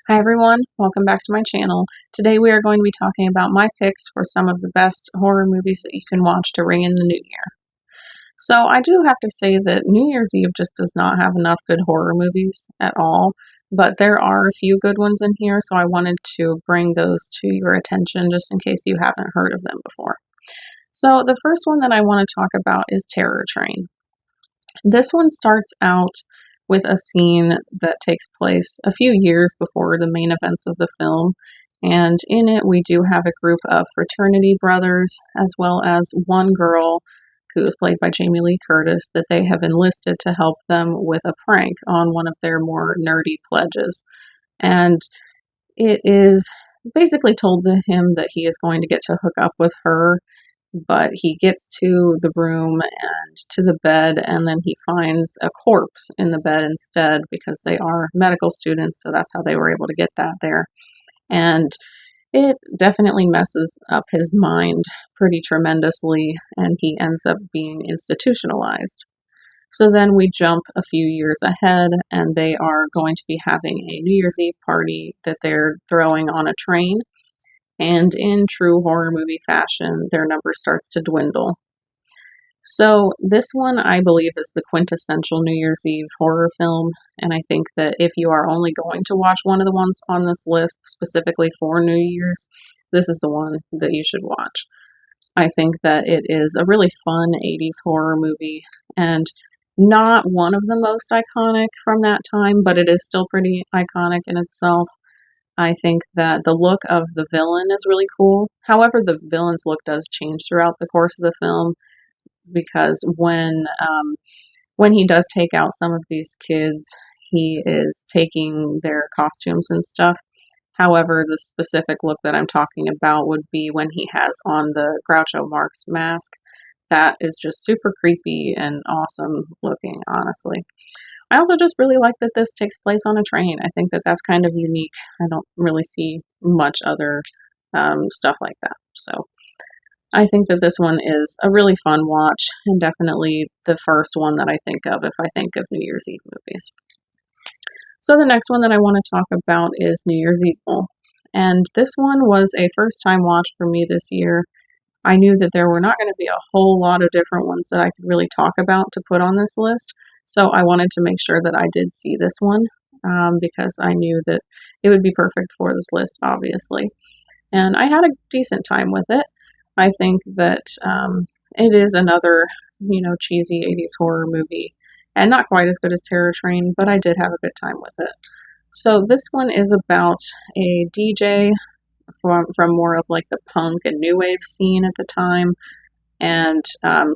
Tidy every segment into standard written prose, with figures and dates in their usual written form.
Hi everyone, welcome back to my channel. Today we are going to be talking about my picks for some of the best horror movies that you can watch to ring in the new year. So I do have to say that New Year's Eve just does not have enough good horror movies at all, but there are a few good ones in here, so I wanted to bring those to your attention just in case you haven't heard of them before. So the first one that I want to talk about is Terror Train. This one starts out with a scene that takes place a few years before the main events of the film. And in it, we do have a group of fraternity brothers, as well as one girl who is played by Jamie Lee Curtis, that they have enlisted to help them with a prank on one of their more nerdy pledges. And it is basically told to him that he is going to get to hook up with her, but he gets to the room and to the bed, and then he finds a corpse in the bed instead because they are medical students, so that's how they were able to get that there. And it definitely messes up his mind pretty tremendously, and he ends up being institutionalized. So then we jump a few years ahead, and they are going to be having a New Year's Eve party that they're throwing on a train. And in true horror movie fashion, their number starts to dwindle. So, this one I believe is the quintessential New Year's Eve horror film, and I think that if you are only going to watch one of the ones on this list specifically for New Year's, this is the one that you should watch. I think that it is a really fun 80s horror movie, and not one of the most iconic from that time, but it is still pretty iconic in itself. I think that the look of the villain is really cool. However, the villain's look does change throughout the course of the film because when he does take out some of these kids, he is taking their costumes and stuff. However, the specific look that I'm talking about would be when he has on the Groucho Marx mask. That is just super creepy and awesome looking, honestly. I also just really like that this takes place on a train. I think that that's kind of unique. I don't really see much other stuff like that. So I think that this one is a really fun watch and definitely the first one that I think of if I think of New Year's Eve movies. So the next one that I want to talk about is New Year's Evil. And this one was a first time watch for me this year. I knew that there were not going to be a whole lot of different ones that I could really talk about to put on this list. So I wanted to make sure that I did see this one because I knew that it would be perfect for this list, obviously. And I had a decent time with it. I think that it is another, cheesy 80s horror movie and not quite as good as Terror Train, but I did have a good time with it. So this one is about a DJ from more of like the punk and new wave scene at the time, and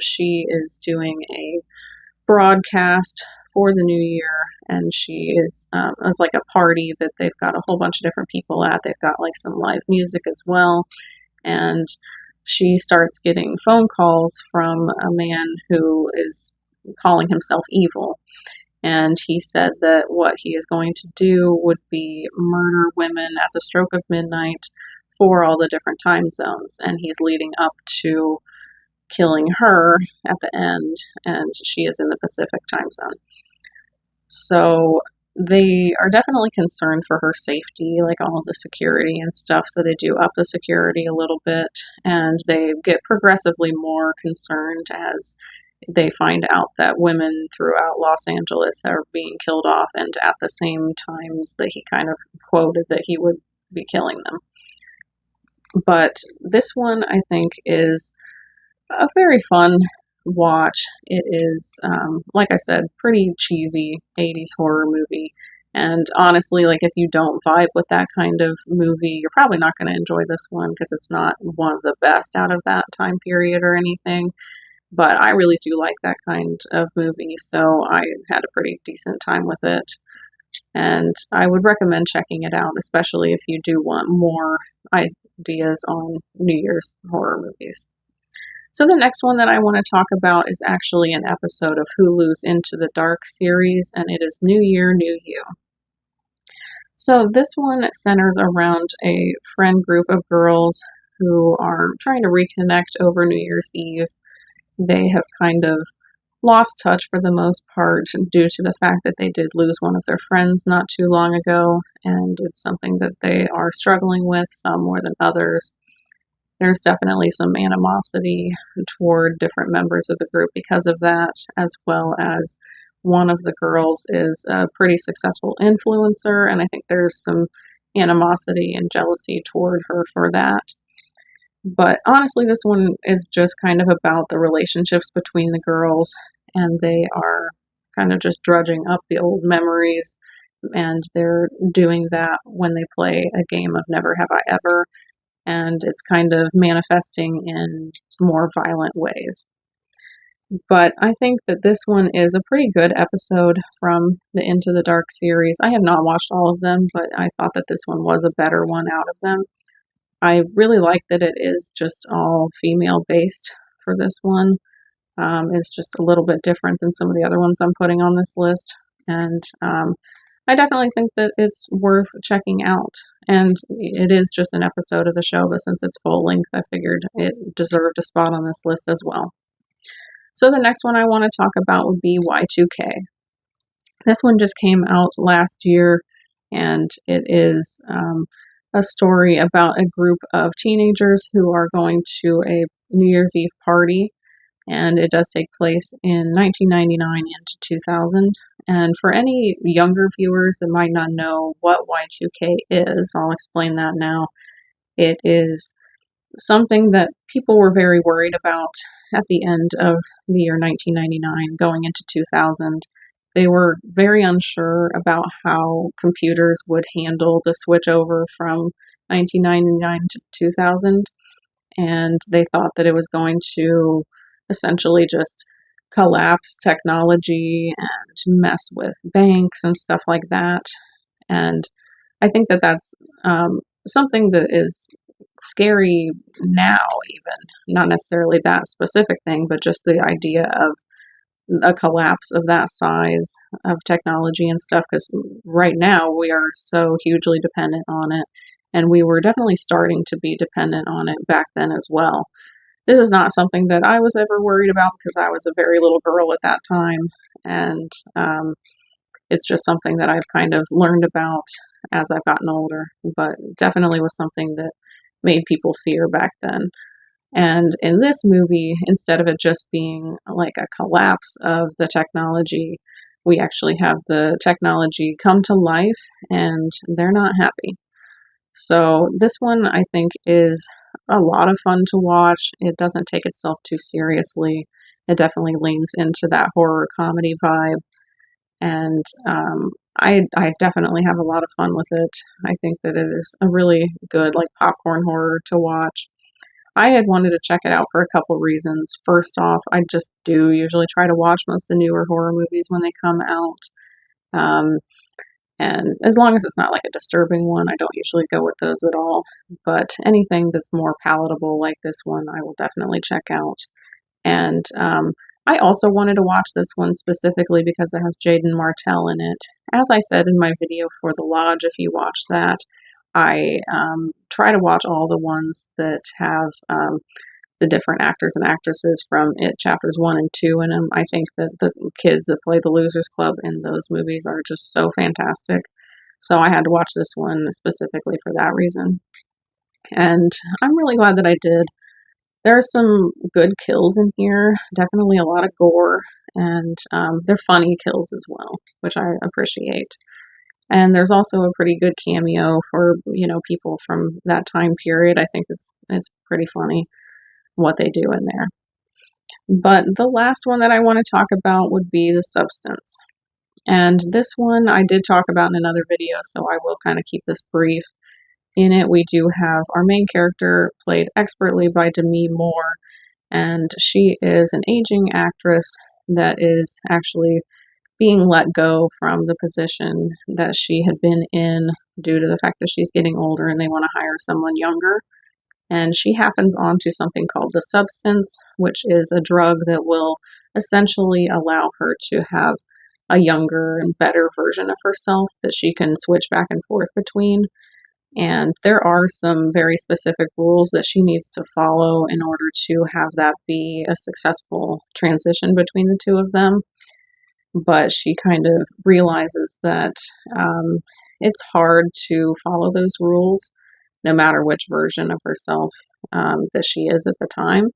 she is doing a broadcast for the new year, and she is it's like a party that they've got a whole bunch of different people at. They've got like some live music as well, and she starts getting phone calls from a man who is calling himself evil. And he said that what he is going to do would be murder women at the stroke of midnight for all the different time zones. And he's leading up to killing her at the end, and she is in the Pacific time zone. So they are definitely concerned for her safety, like all of the security and stuff. So they do up the security a little bit, and they get progressively more concerned as they find out that women throughout Los Angeles are being killed off, and at the same times that he kind of quoted that he would be killing them. But this one, I think, is a very fun watch. It is, like I said, pretty cheesy 80s horror movie. And honestly, like if you don't vibe with that kind of movie, you're probably not going to enjoy this one because it's not one of the best out of that time period or anything. But I really do like that kind of movie, so I had a pretty decent time with it. And I would recommend checking it out, especially if you do want more ideas on New Year's horror movies. So the next one that I want to talk about is actually an episode of Hulu's Into the Dark series, and it is New Year, New You. So this one centers around a friend group of girls who are trying to reconnect over New Year's Eve. They have kind of lost touch for the most part due to the fact that they did lose one of their friends not too long ago, and it's something that they are struggling with, some more than others. There's definitely some animosity toward different members of the group because of that, as well as one of the girls is a pretty successful influencer, and I think there's some animosity and jealousy toward her for that. But honestly, this one is just kind of about the relationships between the girls, and they are kind of just drudging up the old memories, and they're doing that when they play a game of Never Have I Ever, and it's kind of manifesting in more violent ways. But I think that this one is a pretty good episode from the Into the Dark series. I have not watched all of them, but I thought that this one was a better one out of them. I really like that it is just all female based for this one. It's just a little bit different than some of the other ones I'm putting on this list. And I definitely think that it's worth checking out. And it is just an episode of the show, but since it's full length, I figured it deserved a spot on this list as well. So the next one I want to talk about would be Y2K. This one just came out last year, and it is a story about a group of teenagers who are going to a New Year's Eve party, and it does take place in 1999 into 2000. And for any younger viewers that might not know what Y2K is, I'll explain that now. It is something that people were very worried about at the end of the year 1999 going into 2000. They were very unsure about how computers would handle the switch over from 1999 to 2000, and they thought that it was going to essentially just collapse technology and mess with banks and stuff like that. And I think that that's something that is scary now, even not necessarily that specific thing, but just the idea of a collapse of that size of technology and stuff, because right now we are so hugely dependent on it, and we were definitely starting to be dependent on it back then as well. This is not something that I was ever worried about because I was a very little girl at that time, and it's just something that I've kind of learned about as I've gotten older, but definitely was something that made people fear back then. And in this movie, instead of it just being like a collapse of the technology, we actually have the technology come to life and they're not happy. So this one I think is a lot of fun to watch. It doesn't take itself too seriously. It definitely leans into that horror comedy vibe. And I definitely have a lot of fun with it. I think that it is a really good like popcorn horror to watch. I had wanted to check it out for a couple reasons. First off, I just do usually try to watch most of the newer horror movies when they come out. Um, and as long as it's not like a disturbing one, I don't usually go with those at all. But anything that's more palatable like this one, I will definitely check out. And I also wanted to watch this one specifically because it has Jaden Martell in it. As I said in my video for The Lodge, if you watched that, I try to watch all the ones that have the different actors and actresses from It Chapters 1 and 2 in them. I think that the kids that play the Losers Club in those movies are just so fantastic. So I had to watch this one specifically for that reason. And I'm really glad that I did. There are some good kills in here, definitely a lot of gore, and they're funny kills as well, which I appreciate. And there's also a pretty good cameo for, people from that time period. I think it's pretty funny what they do in there. But the last one that I want to talk about would be The Substance. And this one I did talk about in another video, so I will kind of keep this brief. In it, we do have our main character played expertly by Demi Moore, and she is an aging actress that is actually being let go from the position that she had been in due to the fact that she's getting older and they want to hire someone younger. And she happens onto something called The Substance, which is a drug that will essentially allow her to have a younger and better version of herself that she can switch back and forth between. And there are some very specific rules that she needs to follow in order to have that be a successful transition between the two of them. But she kind of realizes that um, it's hard to follow those rules no matter which version of herself that she is at the time.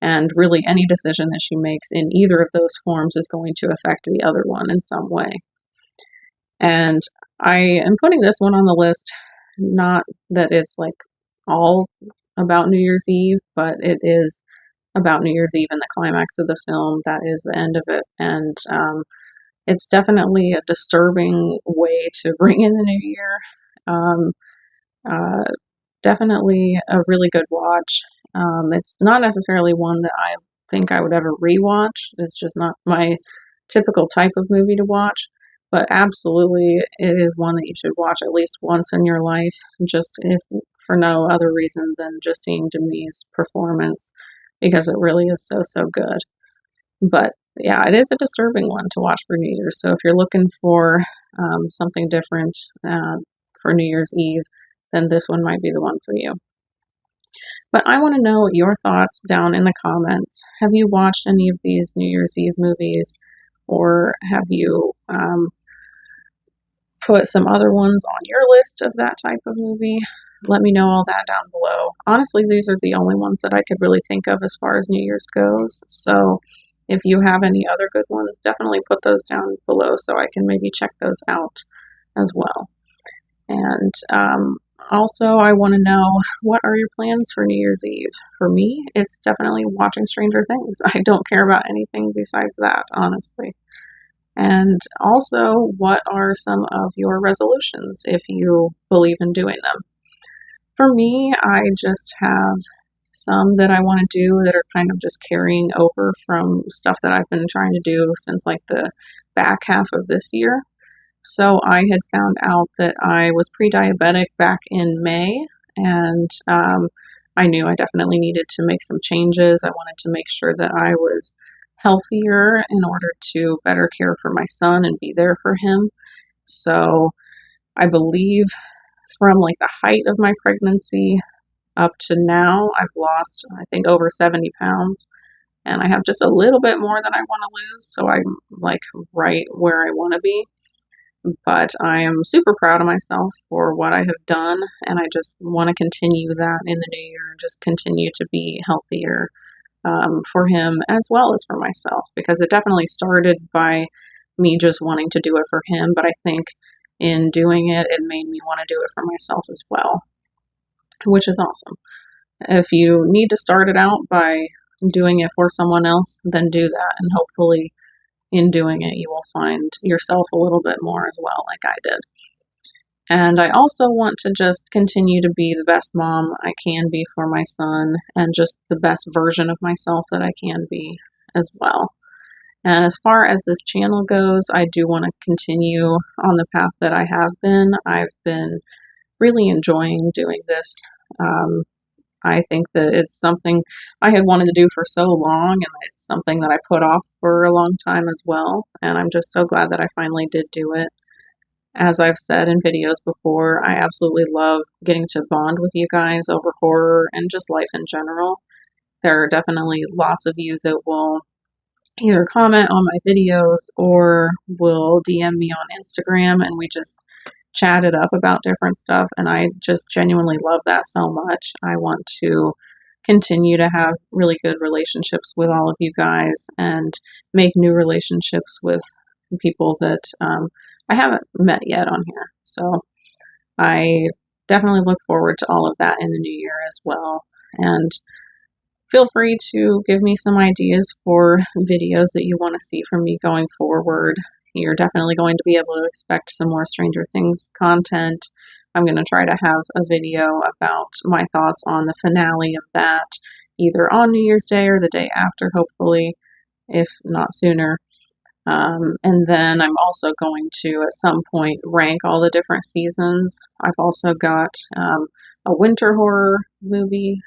And really, any decision that she makes in either of those forms is going to affect the other one in some way. And I am putting this one on the list, not that it's like all about New Year's Eve, but it is about New Year's Eve and the climax of the film. That is the end of it. And it's definitely a disturbing way to bring in the new year. Um, uh, Definitely a really good watch. It's not necessarily one that I think I would ever rewatch. It's just not my typical type of movie to watch. But absolutely, it is one that you should watch at least once in your life, just if for no other reason than just seeing Demi's performance, because it really is so good. But yeah, it is a disturbing one to watch for New Year's. So if you're looking for something different for New Year's Eve, then this one might be the one for you. But I want to know your thoughts down in the comments. Have you watched any of these New Year's Eve movies, or have you put some other ones on your list of that type of movie? Let me know all that down below. Honestly, these are the only ones that I could really think of as far as New Year's goes. So if you have any other good ones, definitely put those down below so I can maybe check those out as well. And also, I want to know, what are your plans for New Year's Eve? For me, it's definitely watching Stranger Things. I don't care about anything besides that, honestly. And also, what are some of your resolutions if you believe in doing them? For me, I just have some that I want to do that are kind of just carrying over from stuff that I've been trying to do since like the back half of this year. So I had found out that I was pre-diabetic back in May, and I knew I definitely needed to make some changes. I wanted to make sure that I was healthier in order to better care for my son and be there for him. So I believe from like the height of my pregnancy up to now, I've lost, I think, over 70 pounds. And I have just a little bit more than I want to lose. So I'm like right where I want to be. But I am super proud of myself for what I have done. And I just want to continue that in the new year and just continue to be healthier for him as well as for myself. Because it definitely started by me just wanting to do it for him. But I think in doing it, it made me want to do it for myself as well, which is awesome. If you need to start it out by doing it for someone else, then do that. And hopefully, in doing it, you will find yourself a little bit more as well, like I did. And I also want to just continue to be the best mom I can be for my son and just the best version of myself that I can be as well. And as far as this channel goes, I do want to continue on the path that I have been. I've been really enjoying doing this. I think that it's something I had wanted to do for so long, and it's something that I put off for a long time as well. And I'm just so glad that I finally did do it. As I've said in videos before, I absolutely love getting to bond with you guys over horror and just life in general. There are definitely lots of you that will either comment on my videos or will DM me on Instagram, and we just chat it up about different stuff. And I just genuinely love that so much. I want to continue to have really good relationships with all of you guys and make new relationships with people that I haven't met yet on here. So I definitely look forward to all of that in the new year as well. And feel free to give me some ideas for videos that you want to see from me going forward. You're definitely going to be able to expect some more Stranger Things content. I'm going to try to have a video about my thoughts on the finale of that, either on New Year's Day or the day after, hopefully, if not sooner. And then I'm also going to, at some point, rank all the different seasons. I've also got a winter horror movie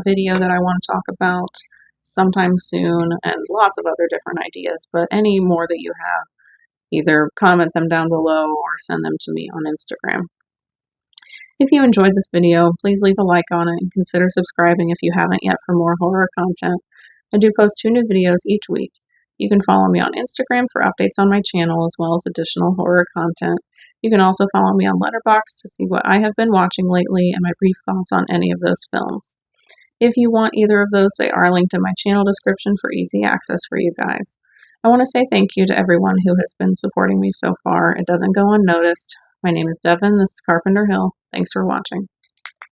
video that I want to talk about sometime soon, and lots of other different ideas. But any more that you have, either comment them down below or send them to me on Instagram. If you enjoyed this video, please leave a like on it and consider subscribing if you haven't yet for more horror content. I do post 2 new videos each week. You can follow me on Instagram for updates on my channel as well as additional horror content. You can also follow me on Letterboxd to see what I have been watching lately and my brief thoughts on any of those films. If you want either of those, they are linked in my channel description for easy access for you guys. I want to say thank you to everyone who has been supporting me so far. It doesn't go unnoticed. My name is Devin. This is Carpenter Hill. Thanks for watching.